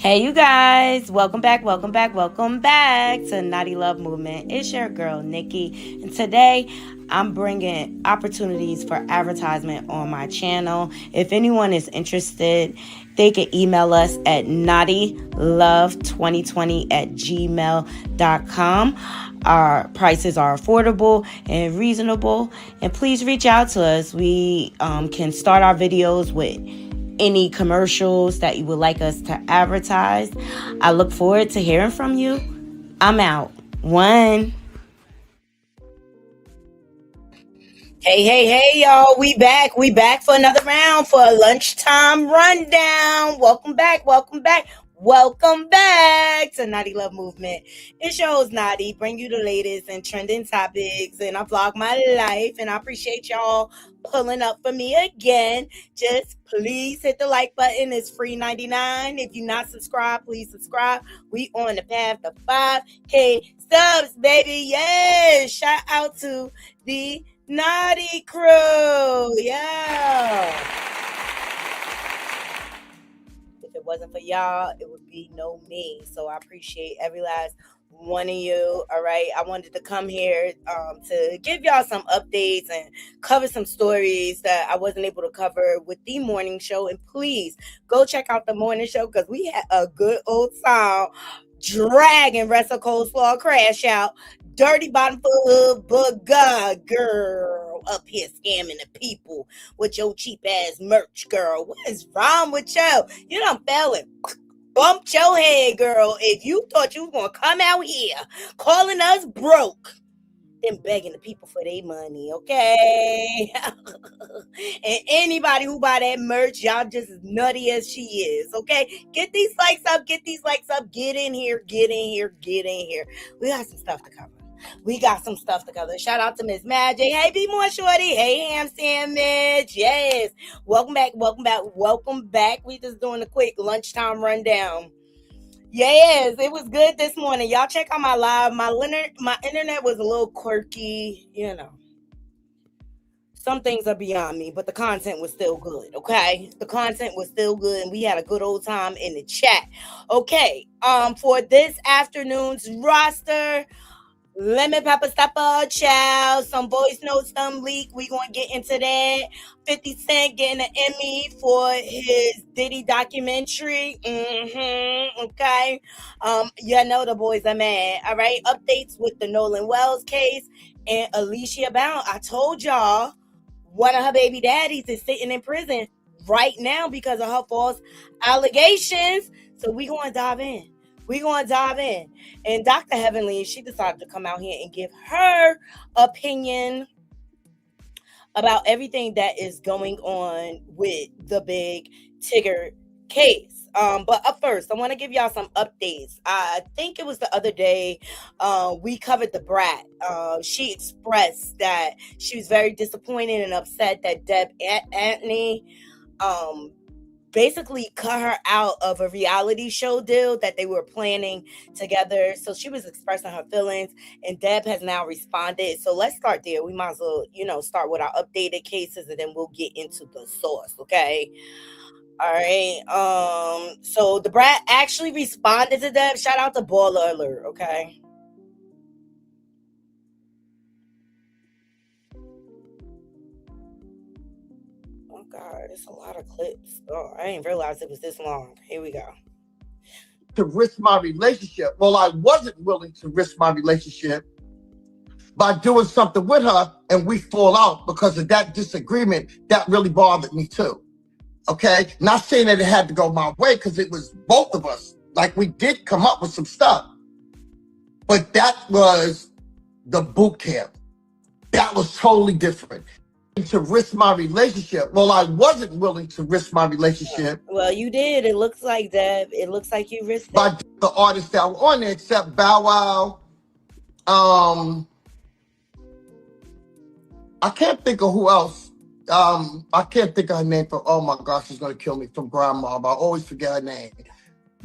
Hey, you guys, welcome back, welcome back to Naughty Love Movement. It's your girl, Nikki, and today I'm bringing opportunities for advertisement on my channel. If anyone is interested, they can email us at naughtylove2020@gmail.com. Our prices are affordable and reasonable, and please reach out to us. We can start our videos with any commercials that you would like us to advertise. I look forward to hearing from you. I'm out. One. Hey, y'all. We back. We back for another round for a lunchtime rundown. Welcome back. Welcome back to Naughty Love Movement. It's your host, Naughty, bring you the latest and trending topics, and I vlog my life, and I appreciate y'all pulling up for me again. Just please hit the like button. It's free 99. If you're not subscribed, please subscribe. We on the path to 5K subs, baby. Yes. Shout out to the Naughty Crew. Yeah. If it wasn't for y'all, it would be no me. So I appreciate every last one of you. All right, I wanted to come here to give y'all some updates and cover some stories that I wasn't able to cover with the morning show. And please go check out the morning show because we had a good old time dragging Wrestle Coleslaw Crash Out, Dirty Bottom full of bugger girl up here scamming the people with your cheap ass merch, girl. What is wrong with you? You done fell and bumped your head, girl. If you thought you was gonna come out here calling us broke, then begging the people for their money, okay? And anybody who buy that merch, y'all just as nutty as she is, okay? Get these likes up, get in here. We got some stuff to cover. Shout out to Miss Magic. Hey, Be More Shorty. Hey, Ham Sandwich. Yes. Welcome back. We just doing a quick lunchtime rundown. Yes, it was good this morning. Y'all check out my live. My internet was a little quirky, Some things are beyond me, but the content was still good, okay? The content was still good, and we had a good old time in the chat. Okay, for this afternoon's roster, Lemon Pepper Stepper, child, some voice notes, some leak. We gonna get into that. 50 Cent getting an Emmy for his Diddy documentary. Okay. You know the boys are mad. All right. Updates with the Nolan Wells case and Alicia Bound. I told y'all one of her baby daddies is sitting in prison right now because of her false allegations. So we gonna dive in. And Dr. Heavenly, she decided to come out here and give her opinion about everything that is going on with the big Tigger case. But up first, I want to give y'all some updates. I think it was the other day we covered the brat. She expressed that she was very disappointed and upset that Deb Antony basically cut her out of a reality show deal that they were planning together. So she was expressing her feelings, and Deb has now responded. So let's start there. We might as well, start with our updated cases, and then we'll get into the source, okay? All right. So the brat actually responded to Deb. Shout out to Baller Alert, okay? God, it's a lot of clips. Oh, I didn't realize it was this long. Here we go. To risk my relationship. Well, I wasn't willing to risk my relationship by doing something with her, and we fall out because of that disagreement. That really bothered me too. Okay? Not saying that it had to go my way because it was both of us. Like, we did come up with some stuff. But that was the boot camp. That was totally different. To risk my relationship. Well, I wasn't willing to risk my relationship. Well, you did. It looks like that. It looks like you risked it. By the artists that were on there, except Bow Wow. I can't think of who else. I can't think of her name. Oh my gosh, she's gonna kill me, from Grandma. I always forget her name.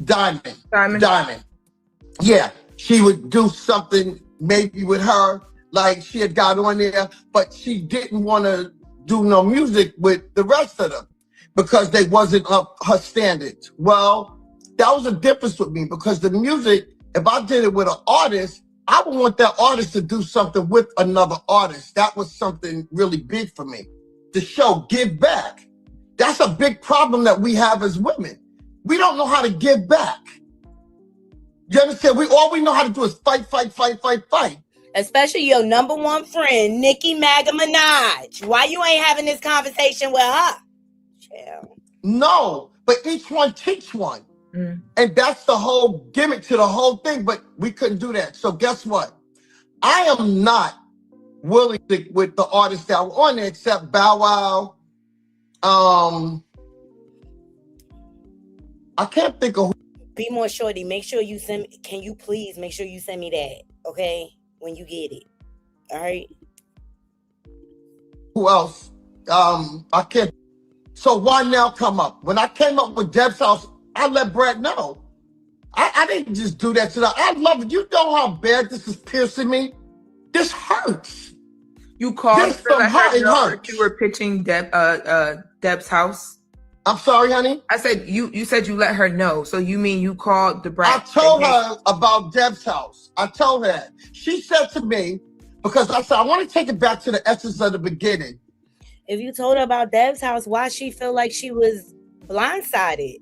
Diamond. Yeah, she would do something maybe with her. Like, she had got on there, but she didn't want to do no music with the rest of them because they wasn't up her standards. Well, That was the difference with me, because the music, if I did it with an artist, I would want that artist to do something with another artist. That was something really big for me. The show, give back. That's a big problem that we have as women. We don't know how to give back. You understand? All we know how to do is fight. Especially your number one friend, Nicki Maga Minaj. Why you ain't having this conversation with her? Chill. No, but each one teach one. And that's the whole gimmick to the whole thing, but we couldn't do that. So guess what? I am not willing to, with the artists that were on there, except Bow Wow. I can't think of who. Be more shorty. Make sure you send me. Can you please make sure you send me that, okay? When you get it. All right? Who else? I can't. So why now come up? When I came up with Deb's House, I let Brett know. I didn't just do that to them. I love it. You know how bad this is piercing me? This hurts. You called her to let her know that you were pitching Deb's House? I'm sorry, honey? I said you said you let her know. So you mean you called the brat? I told her about Deb's House. I told her that. She said to me, because I said, I want to take it back to the essence of the beginning. If you told her about Deb's House, why she feel like she was blindsided?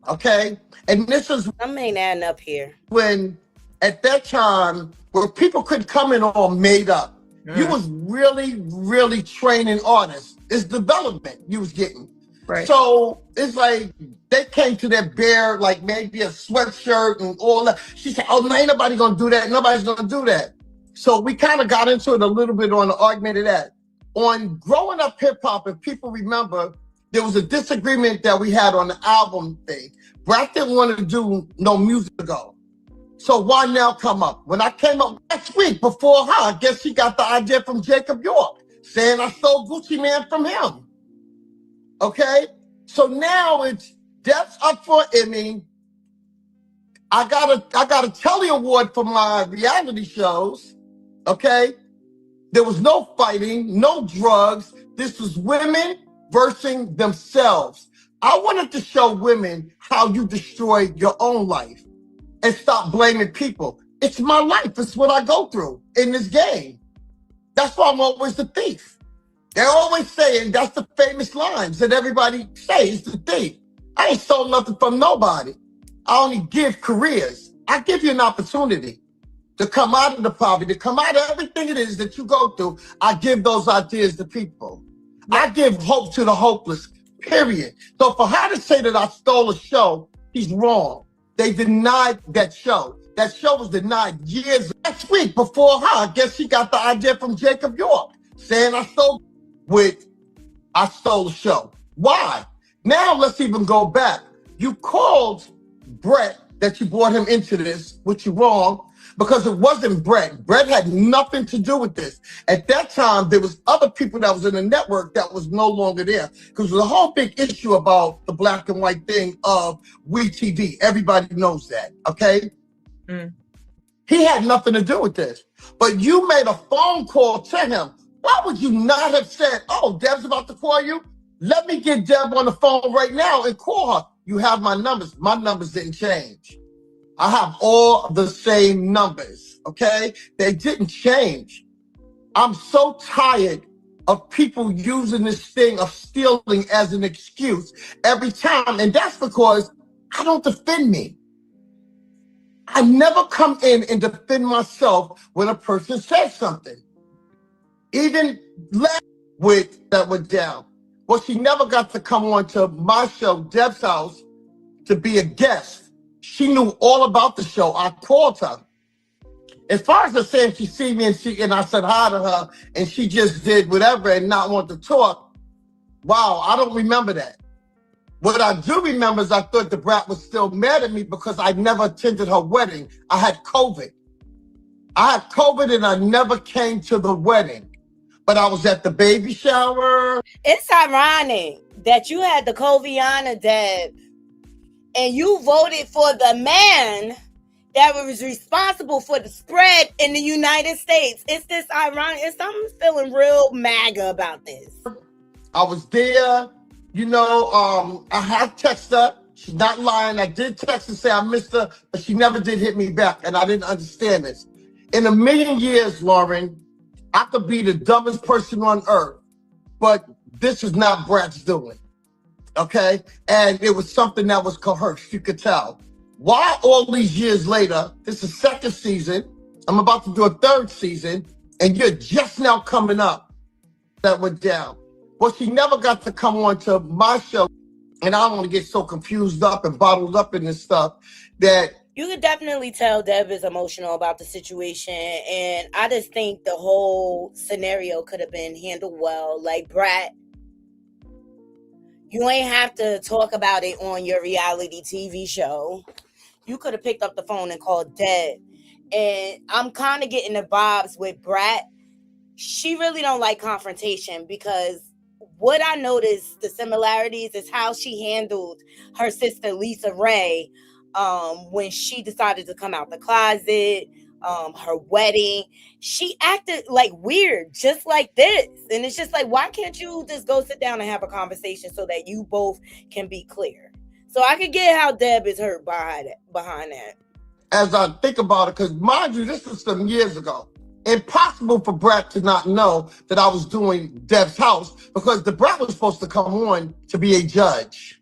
Okay? And this is... Something ain't adding up here. When, at that time, where people could come in all made up, you was really, really training artists. It's development you was getting. Right. So it's like they came to that bare, like maybe a sweatshirt and all that. She said, oh, no, ain't nobody gonna do that. Nobody's gonna do that. So we kind of got into it a little bit on the argument of that. On Growing Up Hip Hop, if people remember, there was a disagreement that we had on the album thing. Brat didn't want to do no music ago. So why now come up? When I came up last week before her, I guess she got the idea from Jacob York, saying I stole Gucci Man from him. Okay? So now it's Deb's up for Emmy. I got a Telly Award for my reality shows. Okay? There was no fighting, no drugs. This was women versus themselves. I wanted to show women how you destroy your own life and stop blaming people. It's my life. It's what I go through in this game. That's why I'm always the thief. They're always saying, that's the famous lines that everybody says, the thief. I ain't stole nothing from nobody. I only give careers. I give you an opportunity to come out of the poverty, to come out of everything it is that you go through. I give those ideas to people. I give hope to the hopeless, period. So for her to say that I stole a show, he's wrong. They denied that show. That show was denied years. Last week before her, I guess she got the idea from Jacob York, saying I stole a show. Why? Now let's even go back. You called Brett that you brought him into this, which you're wrong, because it wasn't Brett. Brett had nothing to do with this. At that time, there was other people that was in the network that was no longer there. Because the whole big issue about the black and white thing of WeTV. Everybody knows that, okay? He had nothing to do with this. But you made a phone call to him. Why would you not have said, oh, Deb's about to call you? Let me get Deb on the phone right now and call her. You have my numbers. My numbers didn't change. I have all the same numbers, okay? They didn't change. I'm so tired of people using this thing of stealing as an excuse every time. And that's because I don't defend me. I never come in and defend myself when a person says something. Even last week that went down. Well, she never got to come on to my show, Deb's House, to be a guest. She knew all about the show. I called her. As far as her saying she see me and I said hi to her and she just did whatever and not want to talk, wow, I don't remember that. What I do remember is I thought the brat was still mad at me because I never attended her wedding. I had COVID. And I never came to the wedding. But I was at the baby shower. It's ironic that you had the Coviana, Deb, and you voted for the man that was responsible for the spread in the United States. It's this ironic. I'm feeling real MAGA about this. I was there. I have texted her. She's not lying. I did text and say I missed her, but she never did hit me back, and I didn't understand this. In a million years, Lauren, I could be the dumbest person on earth, but this is not Brat's doing, okay? And it was something that was coerced, you could tell. Why all these years later, this is second season, I'm about to do a third season, and you're just now coming up that went down? Well, she never got to come on to my show, and I don't want to get so confused up and bottled up in this stuff that... You could definitely tell Deb is emotional about the situation, and I just think the whole scenario could have been handled well. Like, Brat, you ain't have to talk about it on your reality TV show. You could have picked up the phone and called Deb. And I'm kind of getting the vibes with Brat. She really don't like confrontation, because what I noticed, the similarities, is how she handled her sister Lisa Ray when she decided to come out the closet, her wedding. She acted like weird, just like this. And it's just like, why can't you just go sit down and have a conversation so that you both can be clear? So I could get how Deb is hurt behind that. As I think about it, because mind you, this was some years ago. Impossible for Brat to not know that I was doing Deb's house, because the Brat was supposed to come on to be a judge.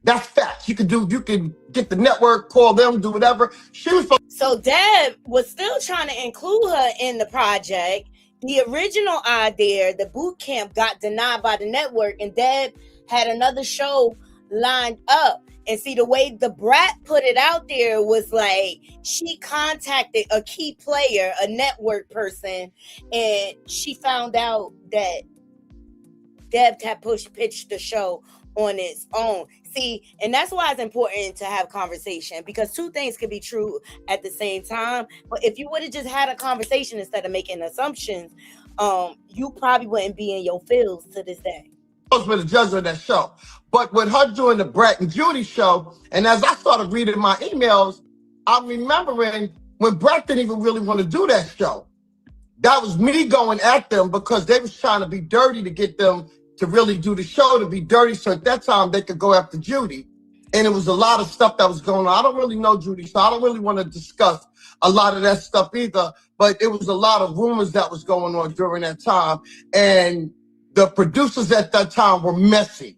That's facts. You can get the network, call them, do whatever. She was supposed. So Deb was still trying to include her in the project. The original idea, the boot camp, got denied by the network, and Deb had another show lined up. And see, the way the Brat put it out there was like, she contacted a key player, a network person, and she found out that Deb had pitched the show on its own. See, and that's why it's important to have conversation, because two things can be true at the same time. But if you would have just had a conversation instead of making assumptions, you probably wouldn't be in your feels to this day. For the judge of that show. But with her doing the Brat and Judy show, and as I started reading my emails, I'm remembering when Brat didn't even really want to do that show. That was me going at them because they was trying to be dirty to get them to really do the show, to be dirty, so at that time they could go after Judy. And it was a lot of stuff that was going on. I don't really know Judy, so I don't really want to discuss a lot of that stuff either, but it was a lot of rumors that was going on during that time. And the producers at that time were messy,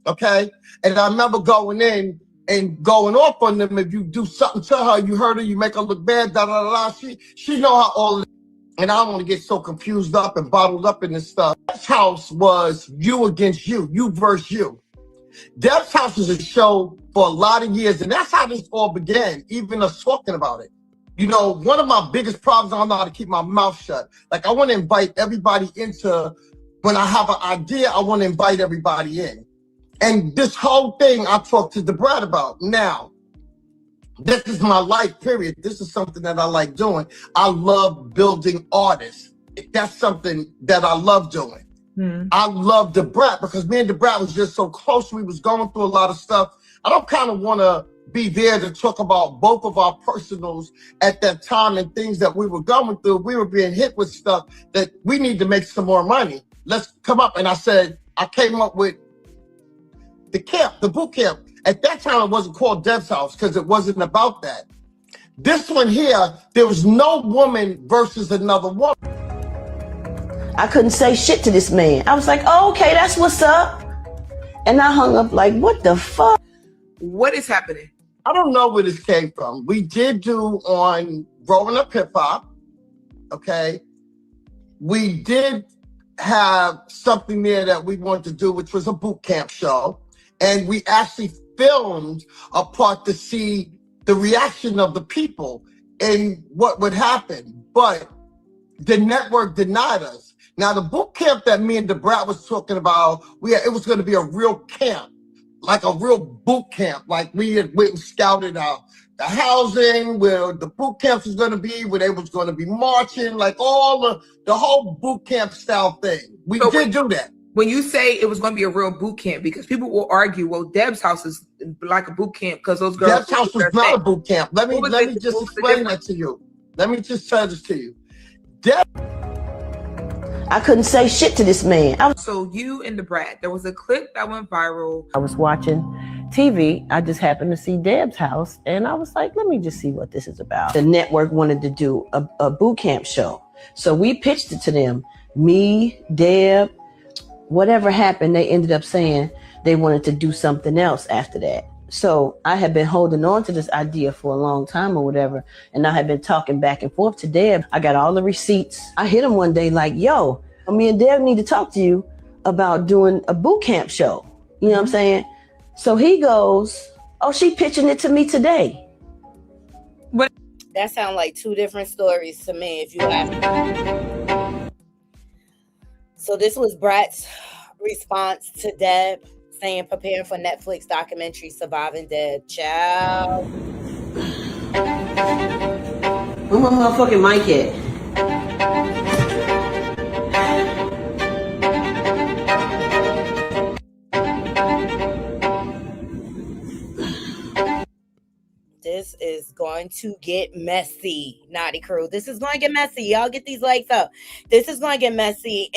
okay? And I remember going in and going off on them. If you do something to her, you hurt her, you make her look bad, da da da da. She know how all of that. And I don't want to get so confused up and bottled up in this stuff. Deb's house was you against you versus you. Deb's house was a show for a lot of years, and that's how this all began, even us talking about it. One of my biggest problems, I don't know how to keep my mouth shut. Like, I want to invite everybody into, when I have an idea, I want to invite everybody in. And this whole thing I talked to the Brat about. Now, this is my life, period. This is something that I like doing. I love building artists. That's something that I love doing. I love the Brat because me and the Brat was just so close. We was going through a lot of stuff. I don't kind of want to be there to talk about both of our personals at that time and things that we were going through. We were being hit with stuff that we need to make some more money. Let's come up. And I said, I came up with the camp, the boot camp. At that time, it wasn't called Deb's House because it wasn't about that. This one here, there was no woman versus another woman. I couldn't say shit to this man. I was like, oh, okay, that's what's up. And I hung up like, what the fuck? What is happening? I don't know where this came from. We did do on Growing Up Hip Hop, okay? We did have something there that we wanted to do, which was a boot camp show. And we actually filmed a part to see the reaction of the people and what would happen. But the network denied us. Now, the boot camp that me and the Brat was talking about, it was going to be a real camp, like a real boot camp. Like we had went and scouted out the housing, where the boot camps was going to be, where they was going to be marching, like all the whole boot camp style thing. We did do that. When you say it was going to be a real boot camp, because people will argue, well, Deb's house is like a boot camp because those girls. Deb's house was not a boot camp. Let me just explain that to you. Let me just tell this to you. I couldn't say shit to this man. So you and the brat, there was a clip that went viral. I was watching TV. I just happened to see Deb's house, and I was like, let me just see what this is about. The network wanted to do a boot camp show. So we pitched it to them. Me, Deb, whatever happened, they ended up saying they wanted to do something else after that. So I had been holding on to this idea for a long time or whatever, and I had been talking back and forth to Deb. I got all the receipts. I hit him one day like, yo, me and Deb need to talk to you about doing a boot camp show. You know what I'm saying? So he goes, oh, she pitching it to me today. What? That sounds like two different stories to me, if you ask me. So this was Brat's response to Deb, saying preparing for Netflix documentary Surviving Deb. Child. Where my motherfucking mic at? This is going to get messy, Naughty Crew. This is going to get messy. Y'all get these likes up. This is going to get messy,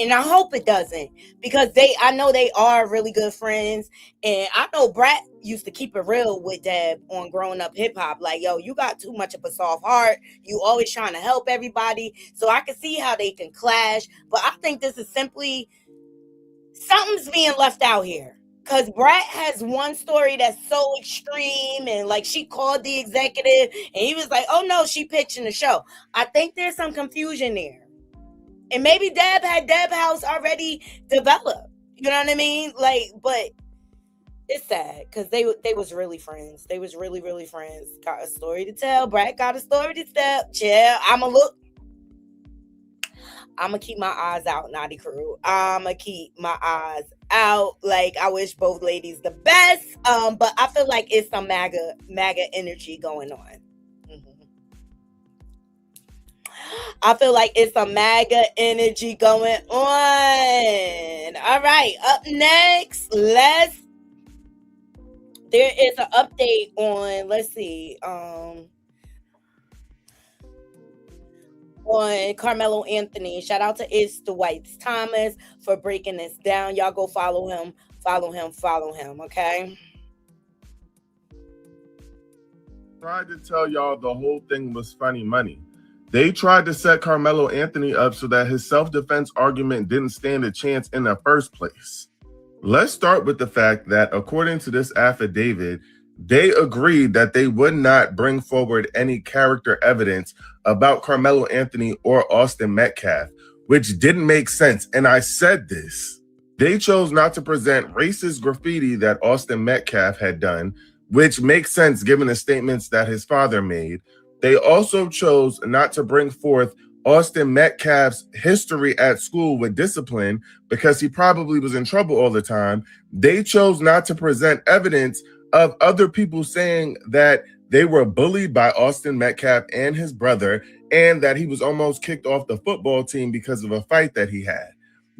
and I hope it doesn't, because I know they are really good friends, and I know Brat used to keep it real with Deb on Growing Up Hip Hop. Like, yo, you got too much of a soft heart. You always trying to help everybody. So I can see how they can clash, but I think this is simply something's being left out here. Because Brat has one story that's so extreme, and like she called the executive and he was like, oh no, she pitching the show. I think there's some confusion there. And maybe Deb had Deb House already developed. You know what I mean? Like, but it's sad because they was really friends. They was really, really friends. Got a story to tell. Brat got a story to tell. Chill. I'm going to keep my eyes out, Naughty Crew. I'm going to keep my eyes out. Like, I wish both ladies the best. But I feel like it's some MAGA energy going on. Mm-hmm. I feel like it's some MAGA energy going on. All right. Up next, there is an update on, let's see, on Carmelo Anthony. Shout out to It's the Whites Thomas for breaking this down. Y'all go follow him, okay? Tried to tell y'all the whole thing was funny money. They tried to set Carmelo Anthony up so that his self-defense argument didn't stand a chance in the first place. Let's start with the fact that according to this affidavit, they agreed that they would not bring forward any character evidence about Carmelo Anthony or Austin Metcalf, which didn't make sense. And I said this. They chose not to present racist graffiti that Austin Metcalf had done, which makes sense given the statements that his father made. They also chose not to bring forth Austin Metcalf's history at school with discipline because he probably was in trouble all the time. They chose not to present evidence of other people saying that they were bullied by Austin Metcalf and his brother, and that he was almost kicked off the football team because of a fight that he had.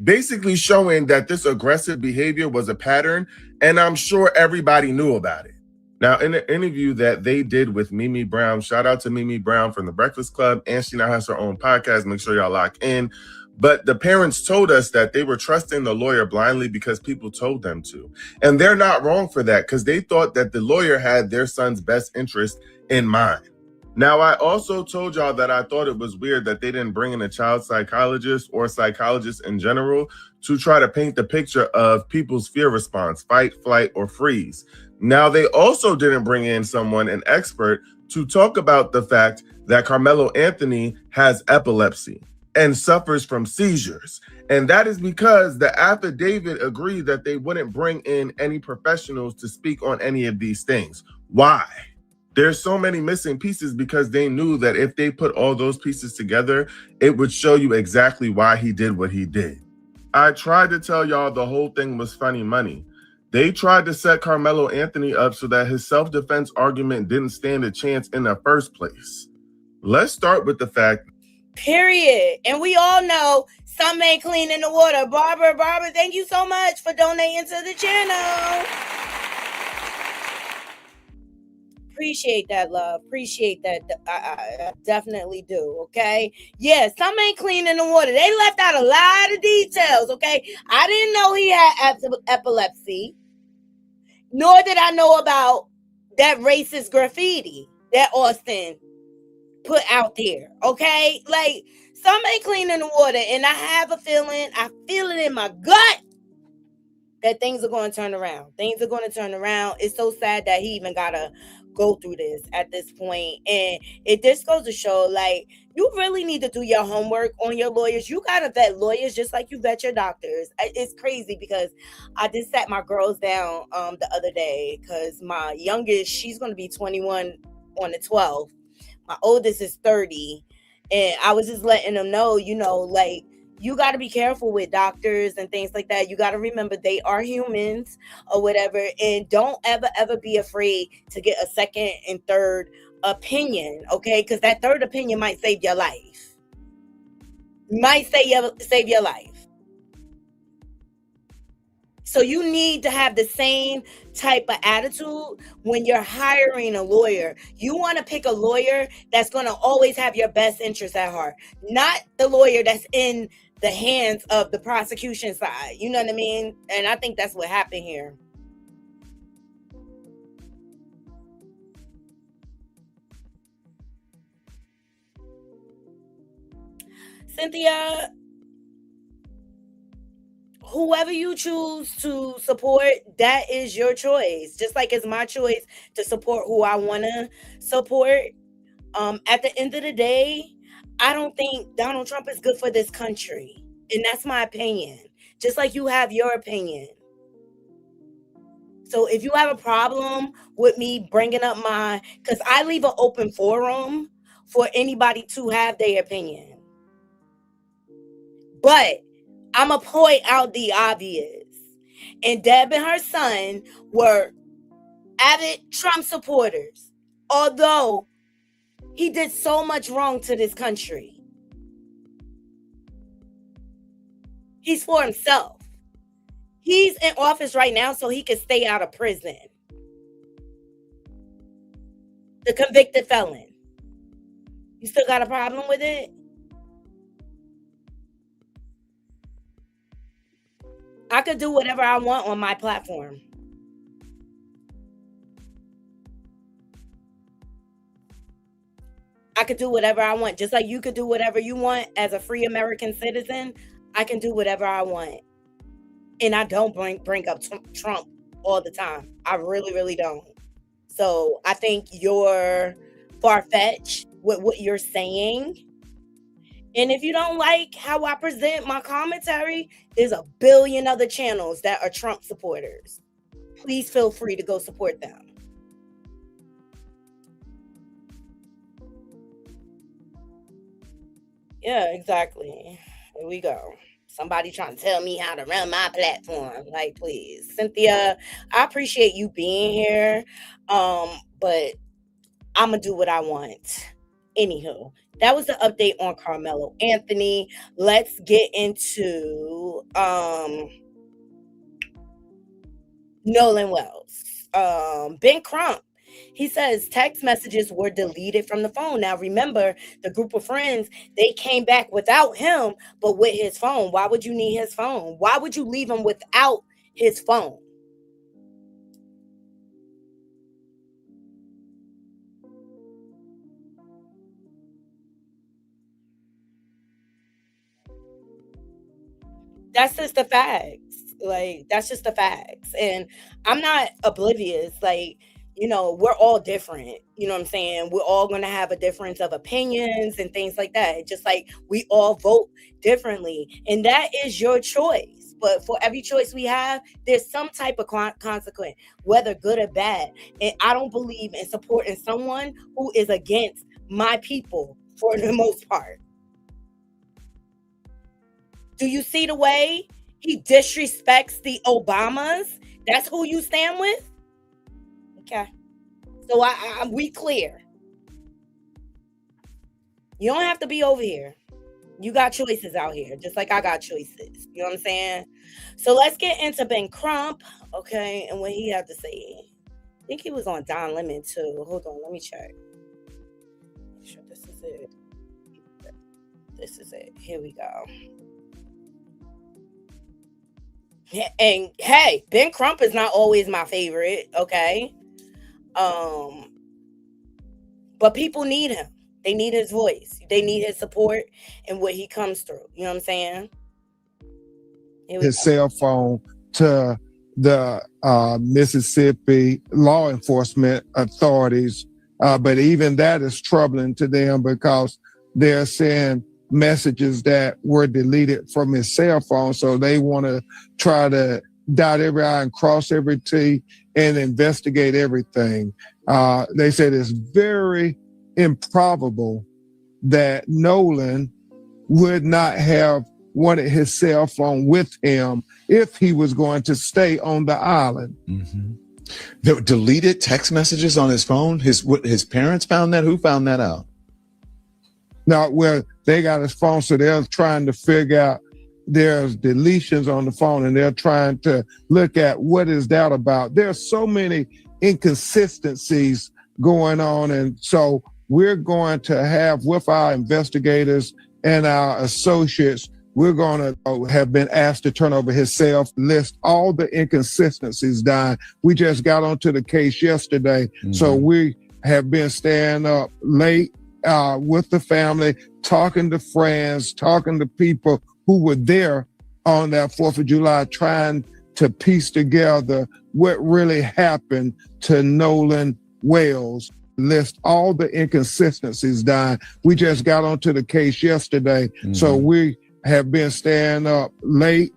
Basically showing that this aggressive behavior was a pattern, and I'm sure everybody knew about it. Now, in the interview that they did with Mimi Brown, shout out to Mimi Brown from The Breakfast Club, and she now has her own podcast. Make sure y'all lock in. But the parents told us that they were trusting the lawyer blindly because people told them to. And they're not wrong for that, because they thought that the lawyer had their son's best interest in mind. Now, I also told y'all that I thought it was weird that they didn't bring in a child psychologist or psychologist in general to try to paint the picture of people's fear response, fight, flight, or freeze. Now, they also didn't bring in an expert, to talk about the fact that Carmelo Anthony has epilepsy and suffers from seizures. And that is because the affidavit agreed that they wouldn't bring in any professionals to speak on any of these things. Why? There's so many missing pieces because they knew that if they put all those pieces together, it would show you exactly why he did what he did. I tried to tell y'all the whole thing was funny money. They tried to set Carmelo Anthony up so that his self-defense argument didn't stand a chance in the first place. Let's start with the fact. Period. And we all know some ain't clean in the water. Barbara, thank you so much for donating to the channel. Appreciate that, love. Appreciate that. I definitely do. Okay. Yeah, some ain't cleaning the water. They left out a lot of details. Okay. I didn't know he had epilepsy, nor did I know about that racist graffiti that Austin put out there. Okay. Like, some ain't cleaning the water. And I have a feeling, I feel it in my gut that things are going to turn around. Things are going to turn around. It's so sad that he even got to go through this at this point. And it just goes to show, like, you really need to do your homework on your lawyers. You got to vet lawyers just like you vet your doctors. It's crazy because I just sat my girls down the other day because my youngest, she's going to be 21 on the 12th. My oldest is 30. And I was just letting them know, you know, like, you got to be careful with doctors and things like that. You got to remember they are humans or whatever. And don't ever be afraid to get a second and third opinion, okay? Because that third opinion might save your life. Might save your life. So you need to have the same type of attitude when you're hiring a lawyer. You want to pick a lawyer that's going to always have your best interest at heart, not the lawyer that's in the hands of the prosecution side. You know what I mean? And I think that's what happened here. Cynthia, whoever you choose to support, that is your choice. Just like it's my choice to support who I want to support. At the end of the day, I don't think Donald Trump is good for this country. And that's my opinion. Just like you have your opinion. So if you have a problem with me bringing up because I leave an open forum for anybody to have their opinion. But I'm going to point out the obvious. And Deb and her son were avid Trump supporters. Although he did so much wrong to this country. He's for himself. He's in office right now so he can stay out of prison. The convicted felon. You still got a problem with it? I could do whatever I want on my platform. I could do whatever I want. Just like you could do whatever you want as a free American citizen, I can do whatever I want. And I don't bring up Trump all the time. I really, really don't. So I think you're far-fetched with what you're saying. And if you don't like how I present my commentary, there's a billion other channels that are Trump supporters. Please feel free to go support them. Yeah, exactly. Here we go. Somebody trying to tell me how to run my platform. Like, please. Cynthia, I appreciate you being here. But I'm going to do what I want. Anywho, that was the update on Carmelo Anthony. Let's get into Nolan Wells. Ben Crump. He says text messages were deleted from the phone. Now, remember, the group of friends, they came back without him, but with his phone. Why would you need his phone? Why would you leave him without his phone? That's just the facts. Like, that's just the facts. And I'm not oblivious. Like, you know, we're all different. You know what I'm saying? We're all going to have a difference of opinions and things like that. Just like we all vote differently. And that is your choice. But for every choice we have, there's some type of consequence, whether good or bad. And I don't believe in supporting someone who is against my people for the most part. Do you see the way he disrespects the Obamas? That's who you stand with? Okay. So we clear. You don't have to be over here. You got choices out here, just like I got choices. You know what I'm saying? So let's get into Ben Crump, okay, and what he had to say. I think he was on Don Lemon too. Hold on, let me check. Make sure this is it. This is it. Here we go. And hey, Ben Crump is not always my favorite, okay? But people need him. They need his voice. They need his support and what he comes through. You know what I'm saying? His cell phone to the Mississippi law enforcement authorities. But even that is troubling to them because they're saying messages that were deleted from his cell phone. So they want to try to dot every I and cross every T and investigate everything. They said it's very improbable that Nolan would not have wanted his cell phone with him if he was going to stay on the island. Mm-hmm. The deleted text messages on his phone. His parents found that. Who found that out? Now, well, they got his phone, so they're trying to figure out. There's deletions on the phone, and they're trying to look at what is that about. There's so many inconsistencies going on, and so we're going to have with our investigators and our associates. We're going to have been asked to turn over his cell, list all the inconsistencies down. We just got onto the case yesterday, so we have been staying up late with the family, talking to friends, talking to people who were there on that 4th of July, trying to piece together what really happened to Nolan Wales. List all the inconsistencies down. We just got onto the case yesterday, so we have been staying up late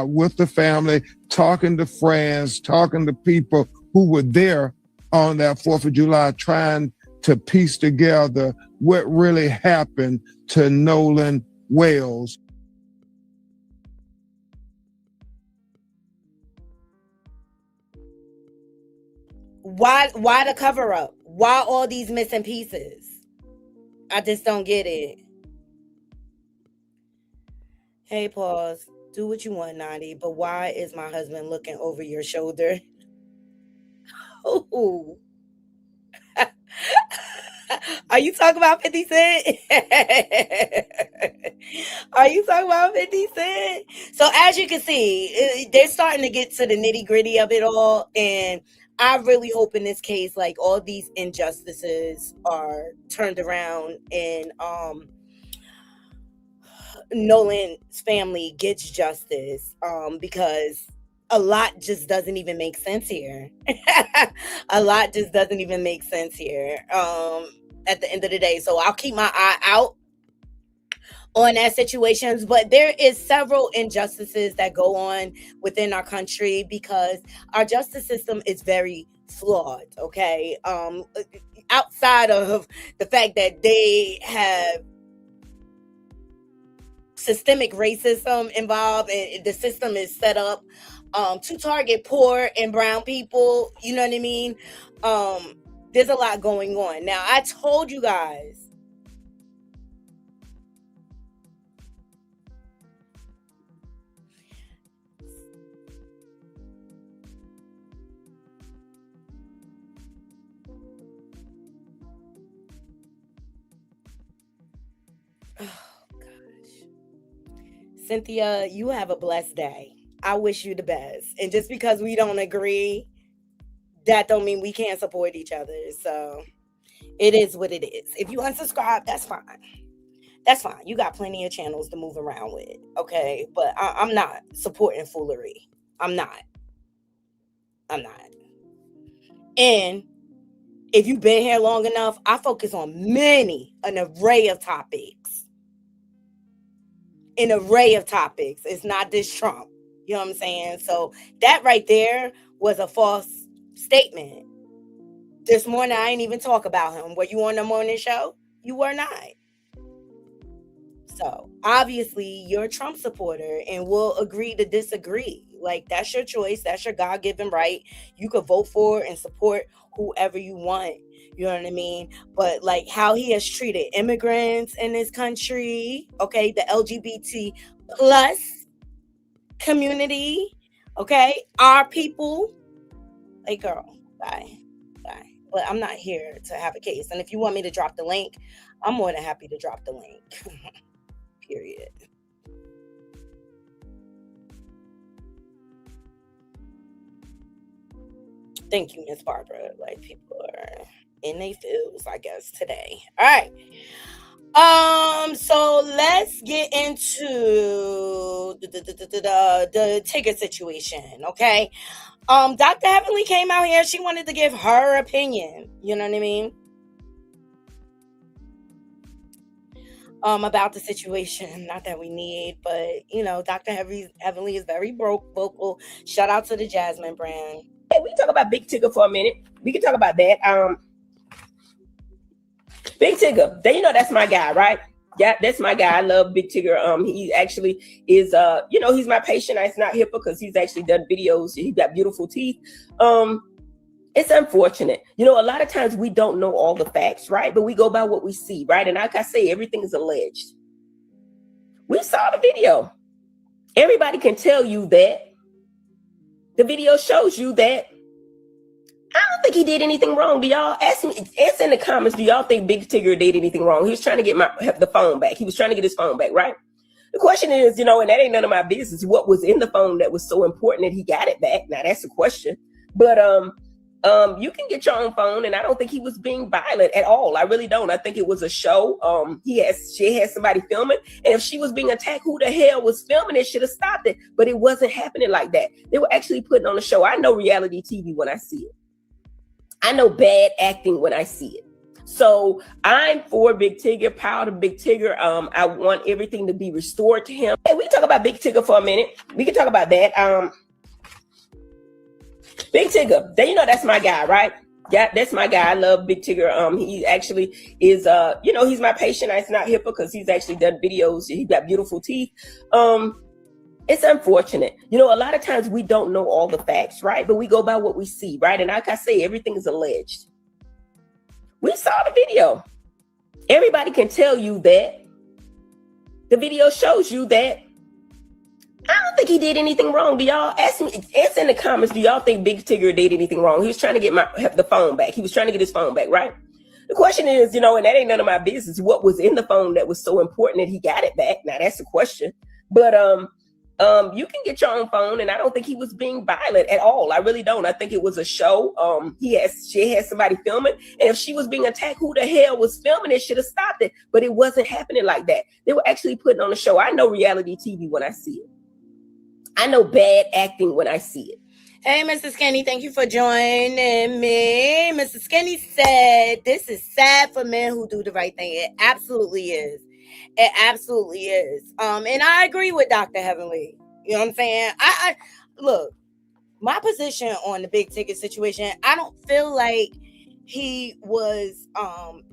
with the family, talking to friends, talking to people who were there on that 4th of July, trying to piece together what really happened to Nolan Wales. Why the cover up? Why all these missing pieces? I just don't get it. Hey, pause. Do what you want, Nadi, but why is my husband looking over your shoulder? Ooh. Are you talking about 50 Cent? Are you talking about 50 Cent? So as you can see, they're starting to get to the nitty gritty of it all. And I really hope in this case, like all these injustices are turned around and Nolan's family gets justice because a lot just doesn't even make sense here. A lot just doesn't even make sense here at the end of the day. So I'll keep my eye out on that situations, but there is several injustices that go on within our country because our justice system is very flawed. Okay. Outside of the fact that they have systemic racism involved and the system is set up to target poor and brown people, you know what I mean? There's a lot going on. Now, I told you guys Cynthia, you have a blessed day. I wish you the best. And just because we don't agree, that don't mean we can't support each other. So it is what it is. If you unsubscribe, that's fine. That's fine. You got plenty of channels to move around with. Okay. But I'm not supporting foolery. I'm not. And if you've been here long enough, I focus on an array of topics. It's not this Trump. You know what I'm saying? So that right there was a false statement. This morning, I ain't even talk about him. Were you on the morning show? You were not. So obviously you're a Trump supporter and will agree to disagree. Like that's your choice. That's your God-given right. You could vote for and support whoever you want. You know what I mean? But like how he has treated immigrants in this country, okay, the LGBT plus community, okay, our people, like girl, Bye. Bye. But I'm not here to have a case. And if you want me to drop the link, I'm more than happy to drop the link. Period. Thank you, Miss Barbara. Like, people are in their feels, I guess, today. All right. So let's get into the ticket situation, okay? Dr. Heavenly came out here. She wanted to give her opinion. You know what I mean? About the situation. Not that we need, but you know, Dr. Heavenly is very vocal. Shout out to the Jasmine brand. Hey, we can talk about Big Tigger for a minute. We can talk about that. Big Tigger, you know that's my guy, right? Yeah, that's my guy. I love Big Tigger. He actually is he's my patient. It's not HIPAA because he's actually done videos. He's got beautiful teeth. It's unfortunate. You know, a lot of times we don't know all the facts, right? But we go by what we see, right? And like I say, everything is alleged. We saw the video. Everybody can tell you that the video shows you that. I don't think he did anything wrong. Do y'all answer in the comments? Do y'all think Big Tigger did anything wrong? He was trying to get the phone back. He was trying to get his phone back, right? The question is, and that ain't none of my business. What was in the phone that was so important that he got it back? Now that's the question. But you can get your own phone, and I don't think he was being violent at all. I really don't. I think it was a show. She had somebody filming, and if she was being attacked, who the hell was filming it? Should have stopped it. But it wasn't happening like that. They were actually putting on a show. I know reality TV when I see it. I know bad acting when I see it. So I'm for Big Tigger, proud of Big Tigger. I want everything to be restored to him. Hey, we can talk about Big Tigger for a minute. We can talk about that. Big Tigger, you know that's my guy, right? Yeah, that's my guy. I love Big Tigger. He actually is, he's my patient. It's not HIPAA because he's actually done videos. He's got beautiful teeth. It's unfortunate. You know, a lot of times we don't know all the facts, right? But we go by what we see, right? And like I say, everything is alleged. We saw the video. Everybody can tell you that the video shows you that. I don't think he did anything wrong. Do y'all answer in the comments? Do y'all think Big Tigger did anything wrong? He was trying to get the phone back. He was trying to get his phone back, right? The question is, and that ain't none of my business. What was in the phone that was so important that he got it back? Now that's the question. But you can get your own phone, and I don't think he was being violent at all. I really don't. I think it was a show. She had somebody filming, and if she was being attacked, who the hell was filming it? Should have stopped it. But it wasn't happening like that. They were actually putting on a show. I know reality TV when I see it. I know bad acting when I see it. Hey, Mr. Skinny, thank you for joining me. Mr. Skinny said, this is sad for men who do the right thing. It absolutely is. It absolutely is. And I agree with Dr. Heavenly. You know what I'm saying? I look, my position on the Big Ticket situation, I don't feel like he was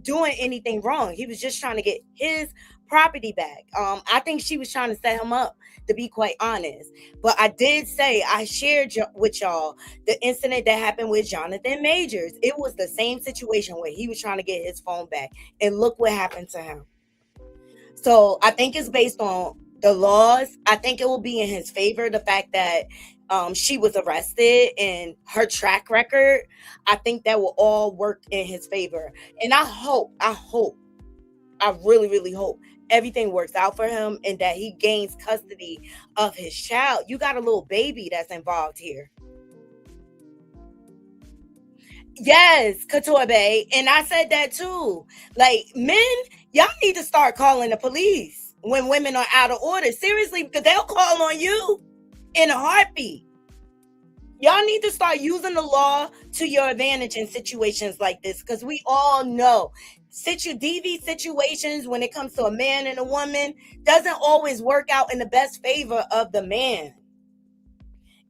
doing anything wrong. He was just trying to get his property back. I think she was trying to set him up, to be quite honest. But I did say, I shared with y'all the incident that happened with Jonathan Majors. It was the same situation where he was trying to get his phone back. And look what happened to him. So I think it's based on the laws. I think it will be in his favor, the fact that she was arrested and her track record. I think that will all work in his favor. And I really, really hope everything works out for him and that he gains custody of his child. You got a little baby that's involved here. Yes, Couture Bay. And I said that too. Like, men, y'all need to start calling the police when women are out of order. Seriously, because they'll call on you in a heartbeat. Y'all need to start using the law to your advantage in situations like this, because we all know DV situations, when it comes to a man and a woman, doesn't always work out in the best favor of the man.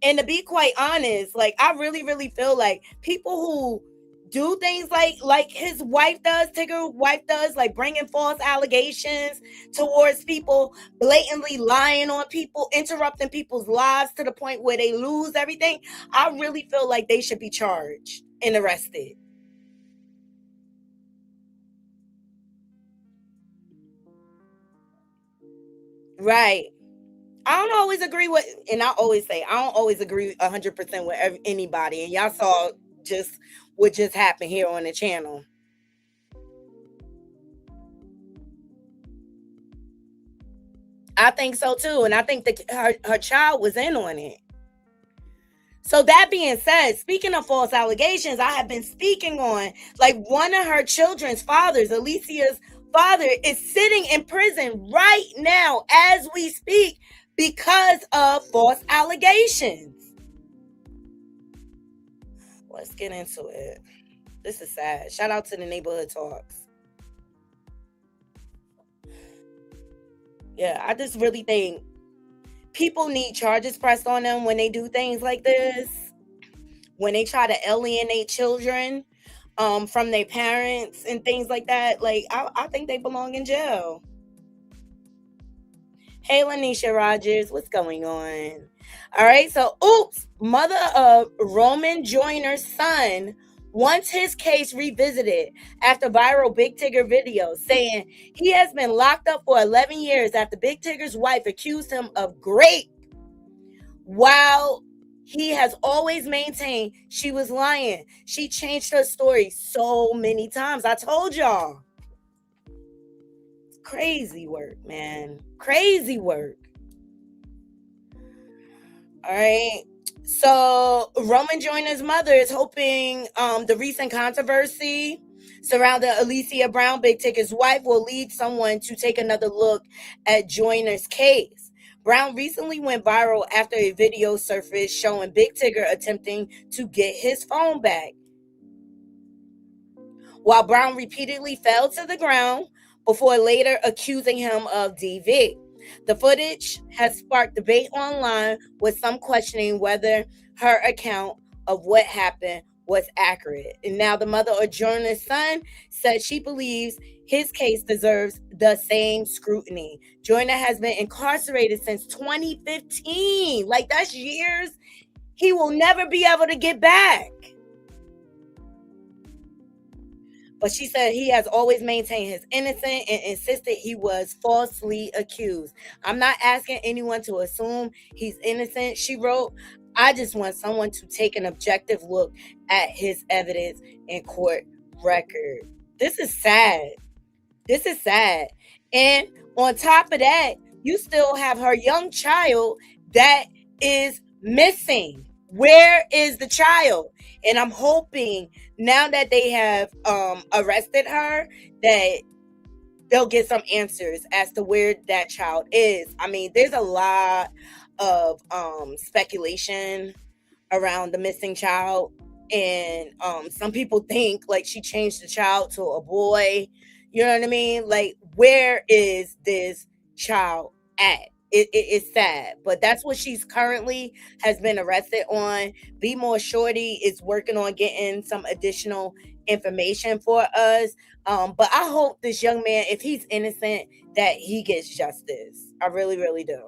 And to be quite honest, like, I really, really feel like people who do things like his wife does, Tigger's wife does, like bringing false allegations towards people, blatantly lying on people, interrupting people's lives to the point where they lose everything. I really feel like they should be charged and arrested. Right. I don't always agree with, and I always say, I don't always agree 100% with anybody. And y'all saw would just happen here on the channel. I think so too, and I think that her child was in on it. So that being said, speaking of false allegations, I have been speaking on, like, one of her children's fathers, Alicia's father, is sitting in prison right now as we speak because of false allegations. Let's get into it. This is sad. Shout out to the Neighborhood Talks. Yeah, I just really think people need charges pressed on them when they do things like this, when they try to alienate children from their parents and things like that. Like, I think they belong in jail. Hey, Lanisha Rogers, what's going on? All right, so, mother of Roman Joyner's son wants his case revisited after viral Big Tigger video, saying he has been locked up for 11 years after Big Tigger's wife accused him of rape, while he has always maintained she was lying. She changed her story so many times. I told y'all. It's crazy work, man. Crazy work. All right. So Roman Joyner's mother is hoping the recent controversy surrounding Alicia Brown, Big Tigger's wife, will lead someone to take another look at Joyner's case. Brown recently went viral after a video surfaced showing Big Tigger attempting to get his phone back, while Brown repeatedly fell to the ground before later accusing him of DV. The footage has sparked debate online, with some questioning whether her account of what happened was accurate. And now the mother of Joyner's son said she believes his case deserves the same scrutiny. Joyner has been incarcerated since 2015. Like, that's years he will never be able to get back. But she said he has always maintained his innocence and insisted he was falsely accused. I'm not asking anyone to assume he's innocent, she wrote. I just want someone to take an objective look at his evidence and court record. This is sad. This is sad. And on top of that, you still have her young child that is missing. Where is the child? And I'm hoping now that they have arrested her, that they'll get some answers as to where that child is. I mean, there's a lot of speculation around the missing child, and some people think like she changed the child to a boy. You know what I mean? Like, where is this child at? It's sad, but that's what she's currently has been arrested on. Be More Shorty is working on getting some additional information for us. But I hope this young man, if he's innocent, that he gets justice. I really, really do.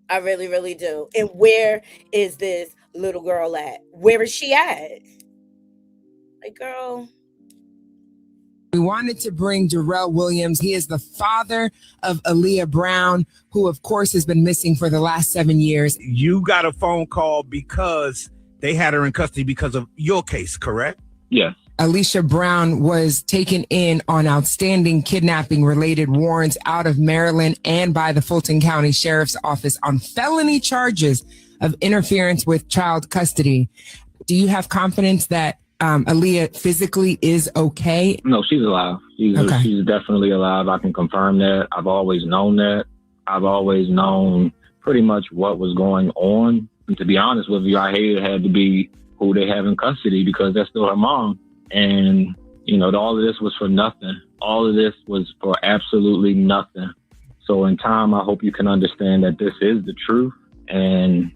I really, really do. And where is this little girl at? Where is she at? Like, girl. We wanted to bring Darrell Williams. He is the father of Aaliyah Brown, who, of course, has been missing for the last 7 years. You got a phone call because they had her in custody because of your case, correct? Yes. Alicia Brown was taken in on outstanding kidnapping-related warrants out of Maryland and by the Fulton County Sheriff's Office on felony charges of interference with child custody. Do you have confidence that Aaliyah physically is okay? No, she's alive. She's definitely alive. I can confirm that. I've always known that. I've always known pretty much what was going on. And to be honest with you, I hated it had to be who they have in custody because that's still her mom. And, you know, all of this was for nothing. All of this was for absolutely nothing. So in time, I hope you can understand that this is the truth. And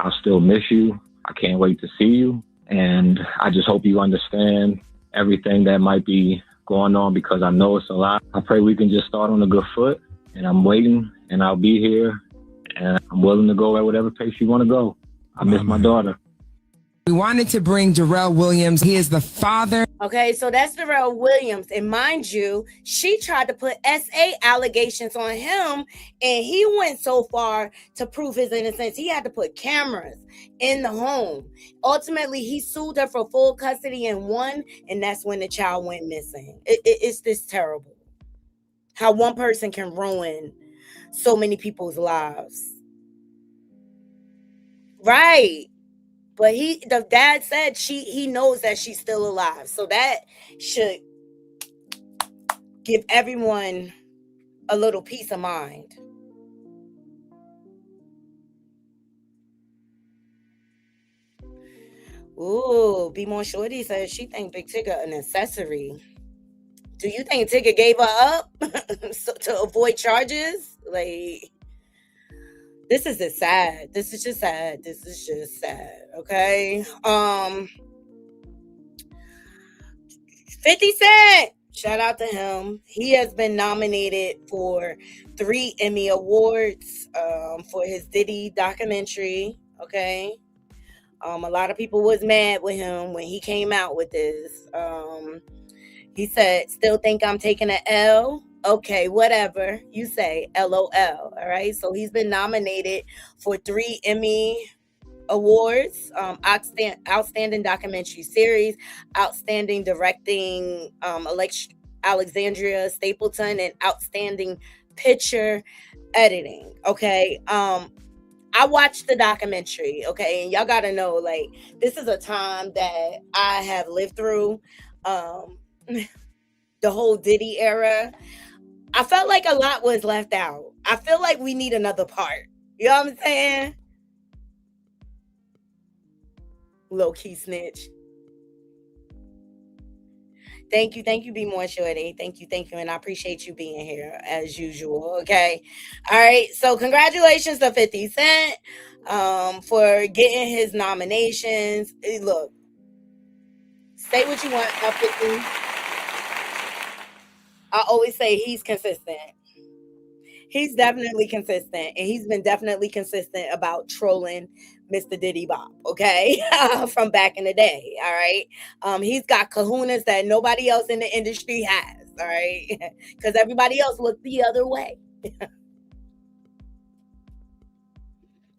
I'll still miss you. I can't wait to see you. And I just hope you understand everything that might be going on because I know it's a lot. I pray we can just start on a good foot. And I'm waiting and I'll be here. And I'm willing to go at whatever pace you want to go. I miss my daughter. We wanted to bring Darrell Williams. He is the father. Okay, so that's Darrell Williams. And mind you, she tried to put SA allegations on him, and he went so far to prove his innocence. He had to put cameras in the home. Ultimately, he sued her for full custody and won, and that's when the child went missing. It's this terrible. How one person can ruin so many people's lives. Right. But the dad said he knows that she's still alive. So that should give everyone a little peace of mind. Ooh, Be More Shorty says she think Big Tigger an accessory. Do you think Tigger gave her up to avoid charges? Like, this is just sad. This is just sad. This is just sad. Okay. 50 Cent. Shout out to him. He has been nominated for 3 Emmy Awards for his Diddy documentary. Okay. A lot of people was mad with him when he came out with this. He said, still think I'm taking an L? Okay, whatever you say, LOL. All right. So he's been nominated for 3 Emmy Awards, outstanding documentary series, outstanding directing, Alexandria Stapleton, and outstanding picture editing. Okay. I watched the documentary. Okay. And y'all got to know, like, this is a time that I have lived through, the whole Diddy era. I felt like a lot was left out. I feel like we need another part. You know what I'm saying? Low key snitch. Thank you, Be More Shorty. Thank you, and I appreciate you being here as usual. Okay, all right. So congratulations to 50 Cent for getting his nominations. Hey, look, say what you want about 50. I always say he's consistent. He's definitely consistent, and he's been definitely consistent about trolling Mr. Diddy Bop, okay? From back in the day, all right? He's got kahunas that nobody else in the industry has, all right? Because everybody else looked the other way.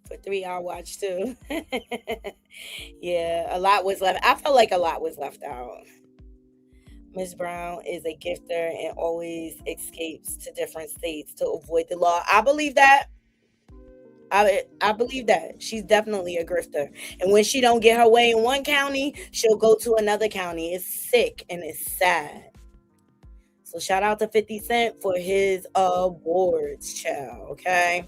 For 3-hour watch, too. Yeah, a lot was left. I felt like a lot was left out. Ms. Brown is a gifter and always escapes to different states to avoid the law. I believe that. I believe that. She's definitely a grifter. And when she don't get her way in one county, she'll go to another county. It's sick and it's sad. So shout out to 50 Cent for his awards, child. Okay.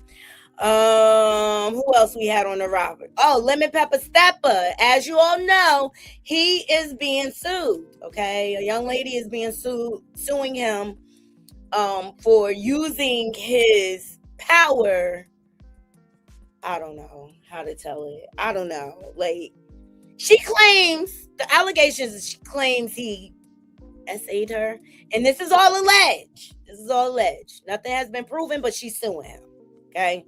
Who else we had on the roster? Oh, Lemon Pepper Stepper. As you all know, he is being sued. Okay, a young lady is being suing him for using his power. I don't know how to tell it. I don't know. Like, she claims, the allegations is she claims he SA'd her, and this is all alleged. Nothing has been proven, but she's suing him. Okay.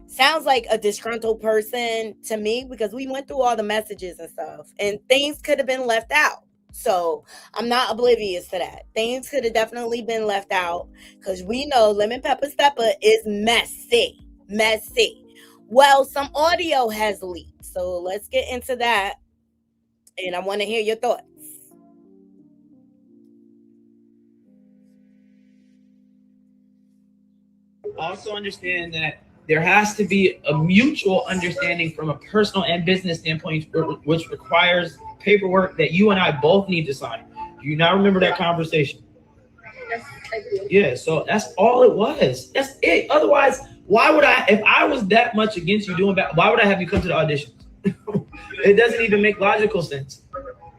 Sounds like a disgruntled person to me, because we went through all the messages and stuff, and things could have been left out. So I'm not oblivious to that. Things could have definitely been left out, because we know Lemon Pepper Stepper is messy. Well, some audio has leaked. So let's get into that. And I want to hear your thoughts. Also understand that there has to be a mutual understanding from a personal and business standpoint, which requires paperwork that you and I both need to sign. Do you not remember that conversation? Yes, I do. Yeah, so that's all it was. That's it. Otherwise, why would I, if I was that much against you doing that, why would I have you come to the auditions? It doesn't even make logical sense.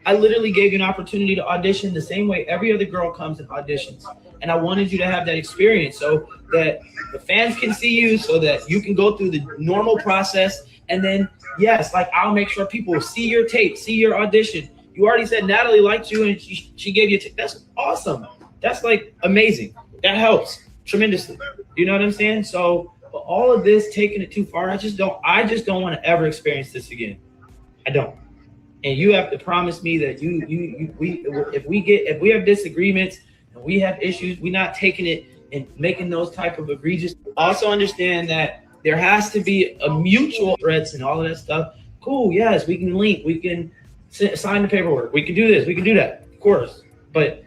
I literally gave you an opportunity to audition the same way every other girl comes and auditions. And I wanted you to have that experience so that the fans can see you, so that you can go through the normal process. And then, yes, like, I'll make sure people see your tape, see your audition. You already said Natalie liked you and she gave you a tape. That's awesome. That's like amazing. That helps tremendously. You know what I'm saying? So all of this, taking it too far, I just don't want to ever experience this again. I don't. and you have to promise me that if we have disagreements and we have issues, we're not taking it and making those type of egregious. Also understand that there has to be a mutual threats and all of that stuff. Cool, yes, we can link, we can sign the paperwork, we can do this, we can do that, of course. But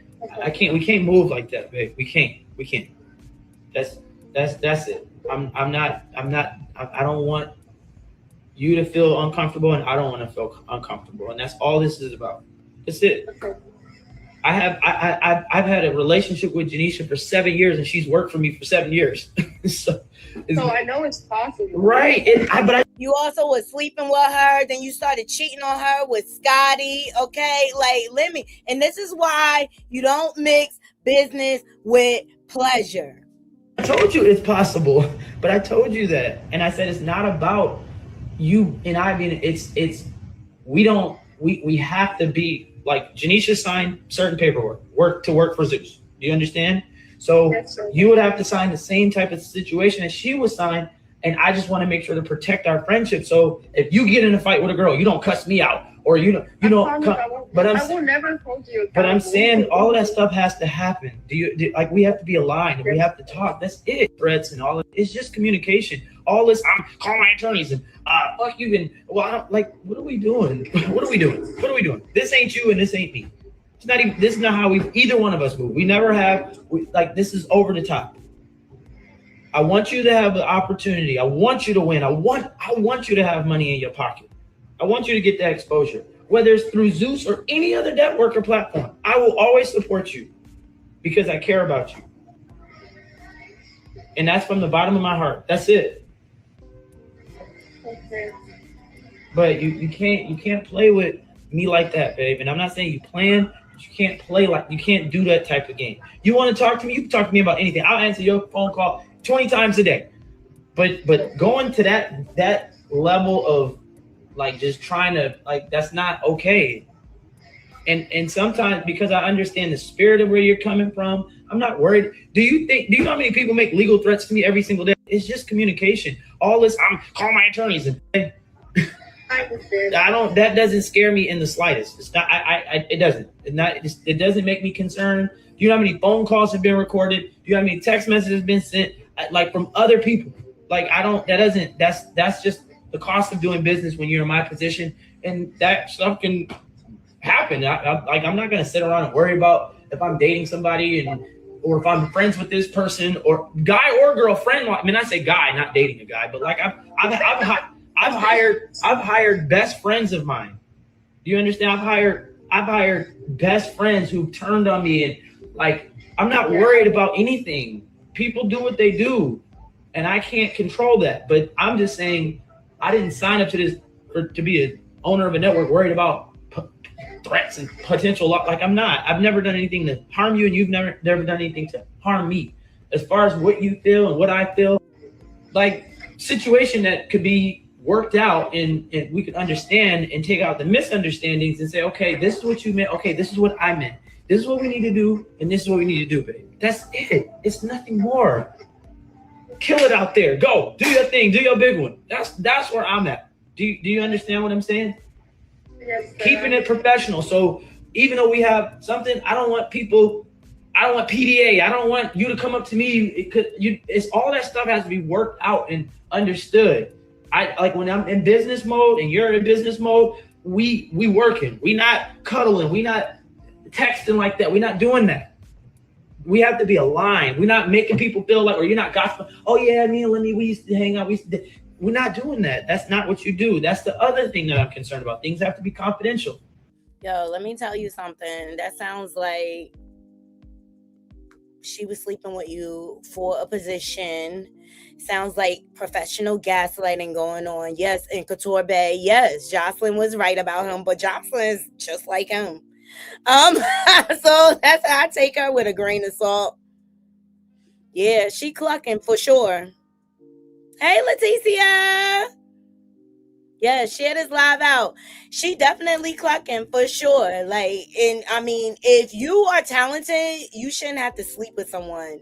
we can't move like that, babe. We can't. That's it. I don't want you to feel uncomfortable, and I don't want to feel uncomfortable, and that's all this is about. That's it. I've had a relationship with Janisha for 7 years, and she's worked for me for 7 years. so I know it's possible, right? You also was sleeping with her, then you started cheating on her with Scotty. Okay, like Lemmy, and this is why you don't mix business with pleasure. I told you it's possible, but I told you that, and I said it's not about you and I being. We have to be like Janisha signed certain paperwork, work for Zeus. Do you understand? So you would have to sign the same type of situation as she was signed, and I just want to make sure to protect our friendship. So if you get in a fight with a girl, you don't cuss me out, or you don't. I will never hold you. But I'm saying all of that stuff has to happen. Like we have to be aligned, and we have to talk. That's it. Threats and all of it's just communication. All this, I'm calling my attorneys and fuck you and I don't like. What are we doing? What are we doing? This ain't you and this ain't me. It's not even. This is not how either one of us move. We never have. This is over the top. I want you to have the opportunity. I want you to win. I want you to have money in your pocket. I want you to get that exposure, whether it's through Zeus or any other network or platform. I will always support you because I care about you. And that's from the bottom of my heart. That's it. Okay. But you can't play with me like that, babe. And I'm not saying you plan, but you can't play like you can't do that type of game. You want to talk to me? You can talk to me about anything. I'll answer your phone call 20 times a day. But going to that level of like just trying to like that's not okay. And sometimes because I understand the spirit of where you're coming from, I'm not worried. Do you know how many people make legal threats to me every single day? It's just communication. All this, I'm calling my attorneys and I understand. That doesn't scare me in the slightest. It's not, it doesn't. It doesn't make me concerned. Do you know how many phone calls have been recorded? Do you know how many text messages have been sent like from other people? Like that's just the cost of doing business when you're in my position, and that stuff can happen. I'm not going to sit around and worry about if I'm dating somebody or if I'm friends with this person or guy or girlfriend. I mean, I say guy, not dating a guy, but like I've hired best friends of mine. Do you understand? I've hired best friends who turned on me, and like I'm not worried about anything. People do what they do, and I can't control that. But I'm just saying, I didn't sign up to this to be an owner of a network worried about threats and potential. Like I'm not. I've never done anything to harm you, and you've never done anything to harm me. As far as what you feel and what I feel, like situation that could be worked out and we could understand and take out the misunderstandings and say, okay, this is what you meant. Okay, this is what I meant. This is what we need to do, and this is what we need to do, babe. That's it. It's nothing more. Kill it out there. Go. Do your thing. Do your big one. That's where I'm at. Do you understand what I'm saying? Yes, sir. Keeping it professional. So even though we have something, I don't want PDA. I don't want you to come up to me. It's all that stuff has to be worked out and understood. I like when I'm in business mode and you're in business mode, we working. We not cuddling. We not texting like that. We're not doing that. We have to be aligned. We're not making people feel like, or you're not gossiping. Oh yeah, me and Lemmy, we used to hang out. We're not doing that. That's not what you do. That's the other thing that I'm concerned about. Things have to be confidential. Yo, let me tell you something. That sounds like she was sleeping with you for a position. Sounds like professional gaslighting going on. Yes, in Couture Bay. Yes, Jocelyn was right about him, but Jocelyn's just like him. So that's how I take her with a grain of salt. Yeah, she clucking for sure. Hey, Leticia. Yeah, share this live out. She definitely clucking for sure. Like, and I mean, if you are talented, you shouldn't have to sleep with someone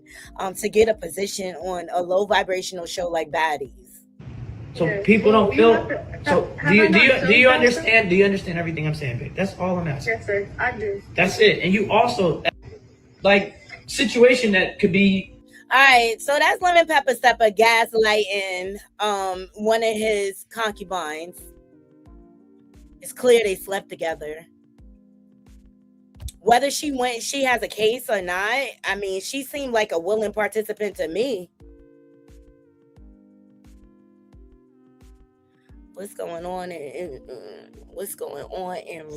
to get a position on a low vibrational show like Baddies. So people don't feel. So do you understand? Do you understand everything I'm saying, babe? That's all I'm asking. Yes, sir. I do. That's it. And you also like situation that could be. All right, so that's Lemon Pepper Stepper gaslighting one of his concubines. It's clear they slept together. Whether she has a case or not, I mean, she seemed like a willing participant to me. What's going on and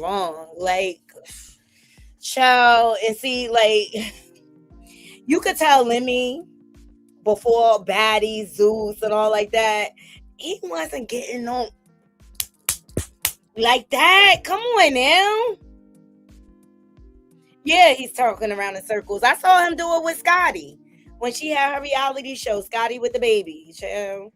wrong? Like, child, and see, like, you could tell Lemmy before Baddies, Zeus, and all like that, he wasn't getting on like that. Come on now. Yeah, he's talking around in circles. I saw him do it with Scotty when she had her reality show, Scotty with the Baby, child.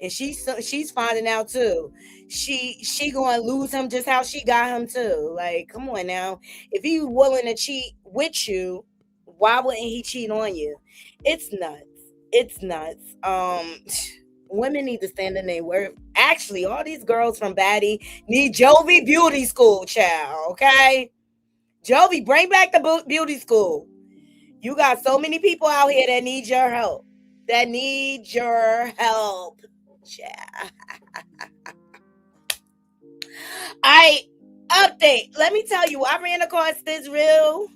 And she's finding out too. She going to lose him just how she got him too. Like, come on now. If he's willing to cheat with you, why wouldn't he cheat on you? It's nuts. It's nuts. Women need to stand in their word. Actually, all these girls from Baddie need Jovi Beauty School, child. Okay, Jovi, bring back the beauty school. You got so many people out here that need your help. Child. Update. Let me tell you, I ran across this reel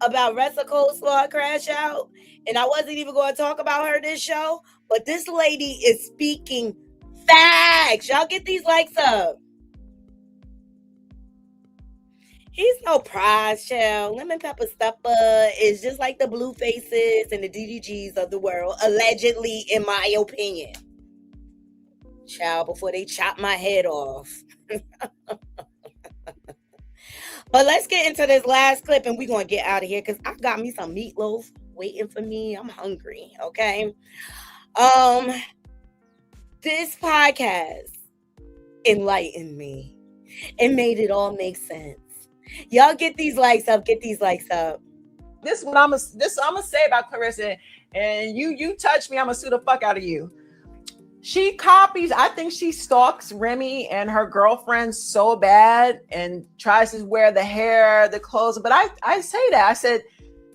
about Ressa Coleslaw crash out, and I wasn't even going to talk about her this show, but this lady is speaking facts. Y'all get these likes up. He's no prize, child. Lemon Pepper Stepper is just like the Blue Faces and the DDGs of the world, allegedly, in my opinion. Child, before they chop my head off. But let's get into this last clip and we're going to get out of here because I got me some meatloaf waiting for me. I'm hungry, okay? This podcast enlightened me. It made it all make sense. Y'all get these likes up. This is what I'm gonna say about Clarissa. And you touch me, I'm gonna sue the fuck out of you. She copies, I think she stalks Remy and her girlfriend so bad and tries to wear the hair, the clothes. But I say that. I said,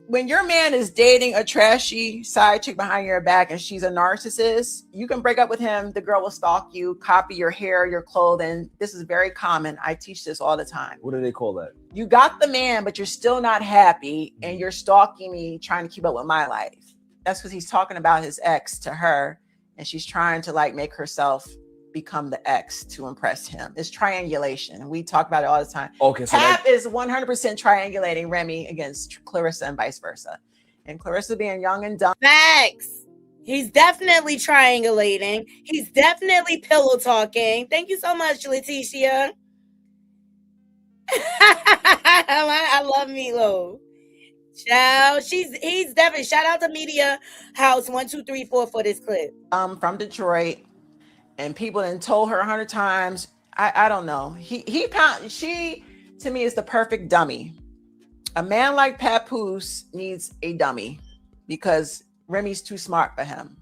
when your man is dating a trashy side chick behind your back and she's a narcissist, you can break up with him. The girl will stalk you, copy your hair, your clothing. This is very common. I teach this all the time. What do they call that? You got the man, but you're still not happy and you're stalking me, trying to keep up with my life. That's because he's talking about his ex to her and she's trying to like make herself become the ex to impress him. It's triangulation. We talk about it all the time. Okay, so Pap is 100% triangulating Remy against Clarissa and vice versa. And Clarissa being young and dumb. Facts. He's definitely triangulating. He's definitely pillow talking. Thank you so much, Leticia. I love Meatloaf. Child, he's definitely, shout out to Media House 1234 for this clip. From Detroit. And people then told her 100 times, I don't know. She to me is the perfect dummy. A man like Papoose needs a dummy because Remy's too smart for him.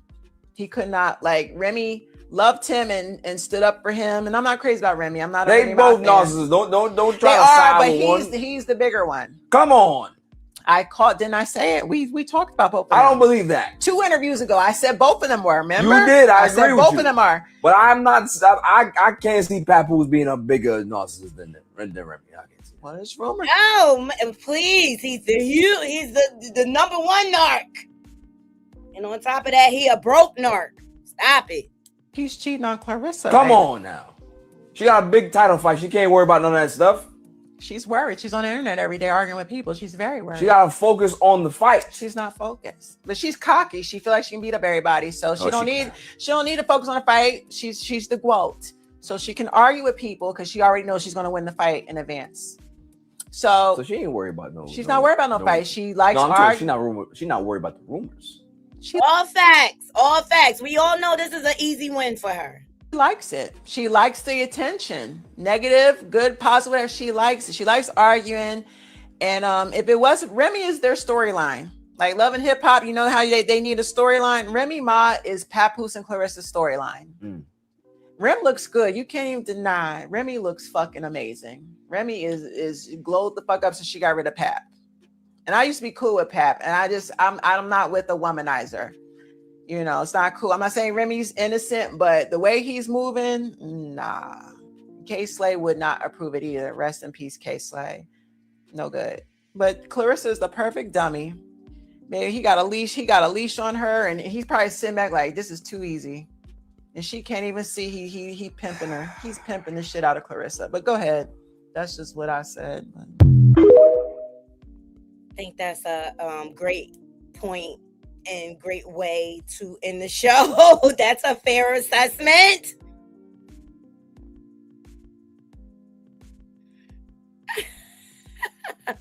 He could not, like, Remy loved him and stood up for him. And I'm not crazy about Remy. I'm not. They both narcissists. Don't try to side with one. But he's the bigger one. Come on. Didn't I say it? We talked about both of them. I don't believe that. 2 interviews ago, I said both of them were, remember? You did. I agree said with both you. of them are. But I'm not, I can't see Papoose being a bigger narcissist than Remy. I can't see. Well, it's rumor. No, please. He's the number one narc. And on top of that, he a broke narc. Stop it. He's cheating on Clarissa. Come on now. She got a big title fight. She can't worry about none of that stuff. She's worried. She's on the internet every day arguing with people. She's very worried. She got to focus on the fight. She's not focused, but she's cocky. She feels like she can beat up everybody. So she don't need to focus on the fight. She's the GWOAT. So she can argue with people because she already knows she's going to win the fight in advance. So she ain't worried about no. She's not worried about no fight. She likes arguing. She's not worried about the rumors. All facts. We all know this is an easy win for her. She likes it. She likes the attention. Negative, good, positive, whatever. She likes it. She likes arguing. And if it wasn't, Remy is their storyline. Like Love and Hip Hop, you know how they need a storyline? Remy Ma is Papoose and Clarissa's storyline. Rem looks good. You can't even deny. Remy looks fucking amazing. Remy is glowed the fuck up since she got rid of Pap. And I used to be cool with Pap. And I'm not with a womanizer. You know, it's not cool. I'm not saying Remy's innocent, but the way he's moving, nah. K Slay would not approve it either. Rest in peace, K Slay. No good. But Clarissa is the perfect dummy. Maybe he got a leash on her, and he's probably sitting back like, this is too easy. And she can't even see he pimping her. He's pimping the shit out of Clarissa. But go ahead. That's just what I said. I think that's a great point and great way to end the show. That's a fair assessment.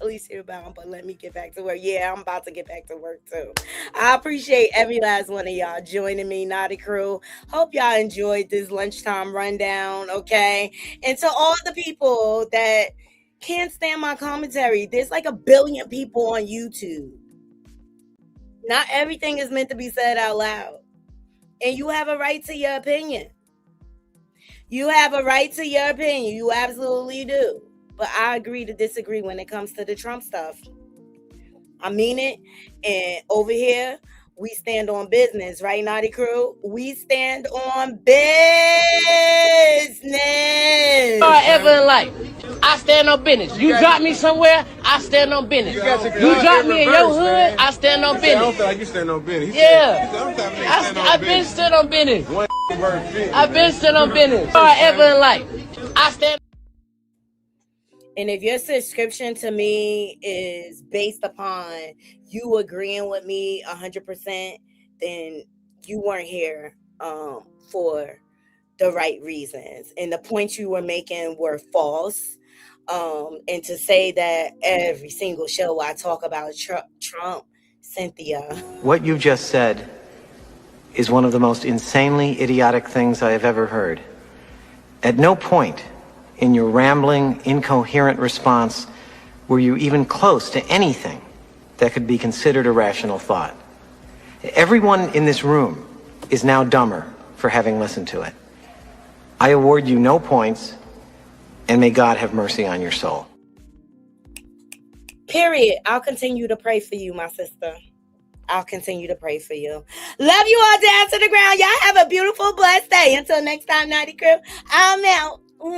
Alicia bound, but let me get back to work. Yeah, I'm about to get back to work too. I appreciate every last one of y'all joining me, Naughty Crew. Hope y'all enjoyed this lunchtime rundown, okay? And to all the people that can't stand my commentary, there's like 1 billion people on YouTube. Not everything is meant to be said out loud. And you have a right to your opinion. You have a right to your opinion. You absolutely do. But I agree to disagree when it comes to the Trump stuff. I mean it. And over here, we stand on business, right, Naughty Crew? We stand on business. Ever in life, I stand on business. You drop me somewhere, I stand on business. You drop me in your hood, I stand on business. I don't feel like you stand on business. Yeah, I've been stood on business. I've been stood on business. Ever in life, I stand. And if your subscription to me is based upon you agreeing with me 100%, then you weren't here for the right reasons. And the points you were making were false. And to say that every single show I talk about Trump, Cynthia. What you just said is one of the most insanely idiotic things I have ever heard. At no point in your rambling, incoherent response were you even close to anything that could be considered a rational thought. Everyone in this room is now dumber for having listened to it. I award you no points, and may God have mercy on your soul. Period. I'll continue to pray for you, my sister. I'll continue to pray for you. Love you all down to the ground. Y'all have a beautiful, blessed day. Until next time, Naughty Crew, I'm out. One.